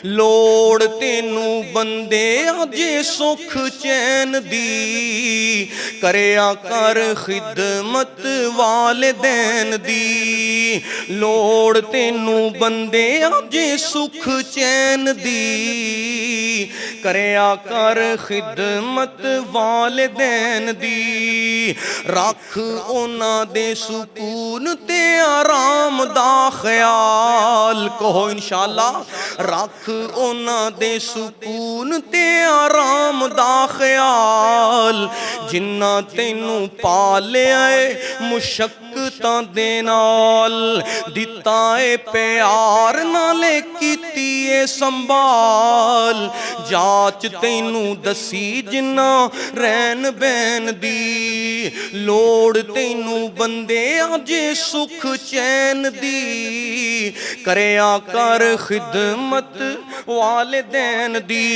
लोड़ तेनू बंदे जे सुख चैन दी, करया कर खिदमत वालिदैन दी। लोड़ तेनू बंदे जे सुख चैन दी, करया कर खिदमत वालिदैन दी। रख उन्हां दे सुकून ते आराम दा ख्याल, कहो इंशाअल्लाह। रख उन्हां दे सुकून ते आराम दा ख्याल, जिन्ना तैनू पालिया है मुशक्कतां दे नाल। दिता है प्यार नाले कीती है संभाल, जाच तैनू दसी जिन्ना रहन बैन दी। लोड़ तैनू बंदे जे सुख चैन दी, करया कर खिदमत वालिदैन दी।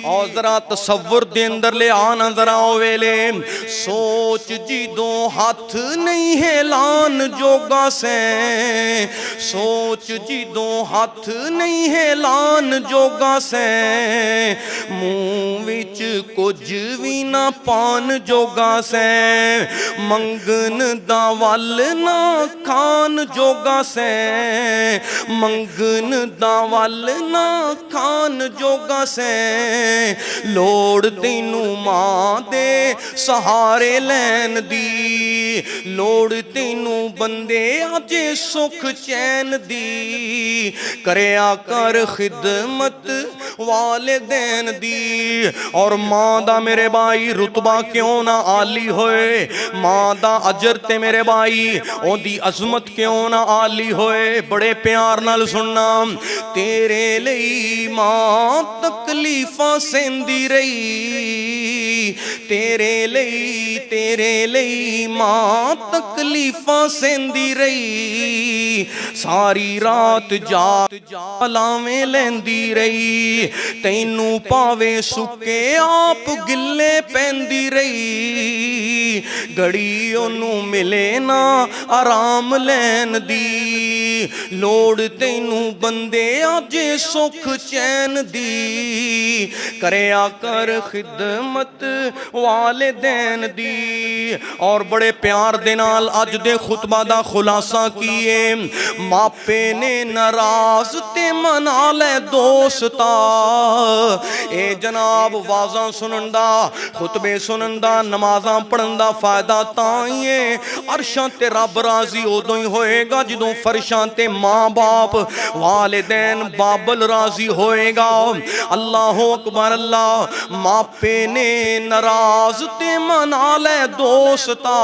और जरा तसव्वुर दे अंदर ले आना जरा ओ वेले। सोच जिदों हथ नहीं हिलान जोगा से, सोच जिदों हथ नहीं हिलान जोगा से, मुंह विच कुछ भी ना पान जोगा से। मंगन दा वल ना खान जोगा से, मंगन दा वल ना खान जोगा से। लोड़ तैनू मां दे सहारे लैन दी, लोड़ तैनू बंदे जे सुख चैन दी, करया कर खिदमत वालिदैन दी। और मां दा मेरे भाई रुतबा क्यों ना आली होए, मां दा अजर ते मेरे भाई ओदी अजमत क्यों ना आली होए। बड़े प्यार नाल सुनना, तेरे लई मां तकलीफां सहंदी रही, तेरे लई मां तकलीफां सहंदी रही। सारी रात जा लावें लैंदी रही, तैनू पावे सुके आप गिले पैंदी रही। घड़ी ओनू मिले ना आराम लैन दी, लोड़ तैनू बंदे जे सुख चैन दी, करया कर खिदमत वालिदैन दी। और बड़े प्यार दे नाल अज दे खुतबा दा खुलासा कीए। मापे ने नाराज ते मना ले दोस्ता, ए जनाब वाज़ां सुनन दा, खुतबे सुनन दा, नमाज़ां पढ़न दा फायदा तां ही है। अरशां ते रब राजी उदों ही होएगा जदों फरशां ते मां बाप वालिदैन बाबल राजी होएगा। अल्लाह अकबर अल्लाह। मापे ने नाराज ते मना ले दोस्ता,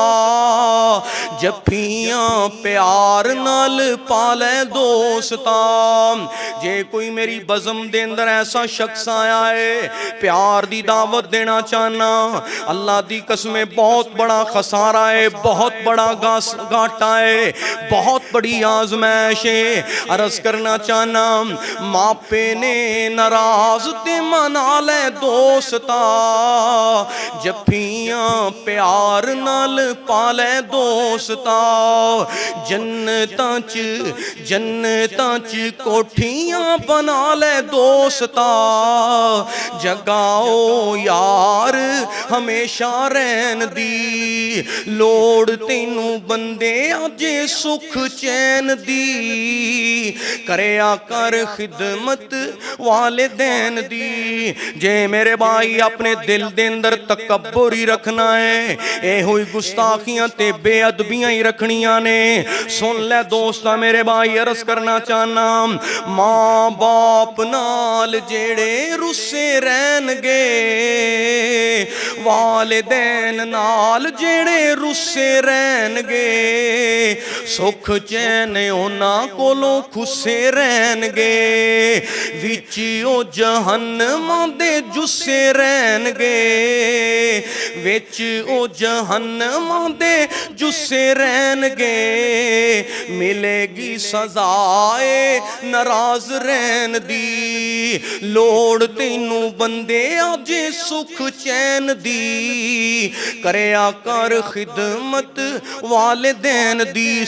जफ्फियां प्यार नाल पाले दोस्ता। जे कोई मेरी बज़म दे अंदर ऐसा शख्स आया है, प्यार दी दावत देना चाहना, अल्लाह दी कसमें बहुत बड़ा खसारा है, बहुत बड़ा घाटा है, बहुत बड़ी आजमाइश है। अर्ज करना चाहना, मापे ने नाराज ते मना ले दोस्ता, जफ्फियां प्यार नाल पाले दोस्ता। जन्नतां च कोठियां बना ले दोस्ता, जगाओ यार हमेशा रहन दी। लोड़ तैनू बंदे जे सुख चैन दी, करया कर खिदमत वालिदैन दी। जे मेरे भाई अपने दिल दे अंदर तकब्बुर ही रखना है, ए हुई गुस्ताखियां ते बेअदबियां ही रखनियां ने। सुन ले दोस्ता मेरे भाई, अर्ज करना चाहना, मां बाप नाल जेड़े रुस्से रहनगे, वालिदैन नाल जेड़े रुस्से रहनगे, सुख चैन उन्हां कोलों खुस्से रहनगे। विच ओ जहन्नमां दे जुस्से रहनगे, विच ओ जहन्नमां दे जुस्से रहनगे। मिलेगी सजाए नाराज रहन दी। लोड़ तैनू बंदे जे सुख चैन दी, करया कर खिदमत वालिदैन दी।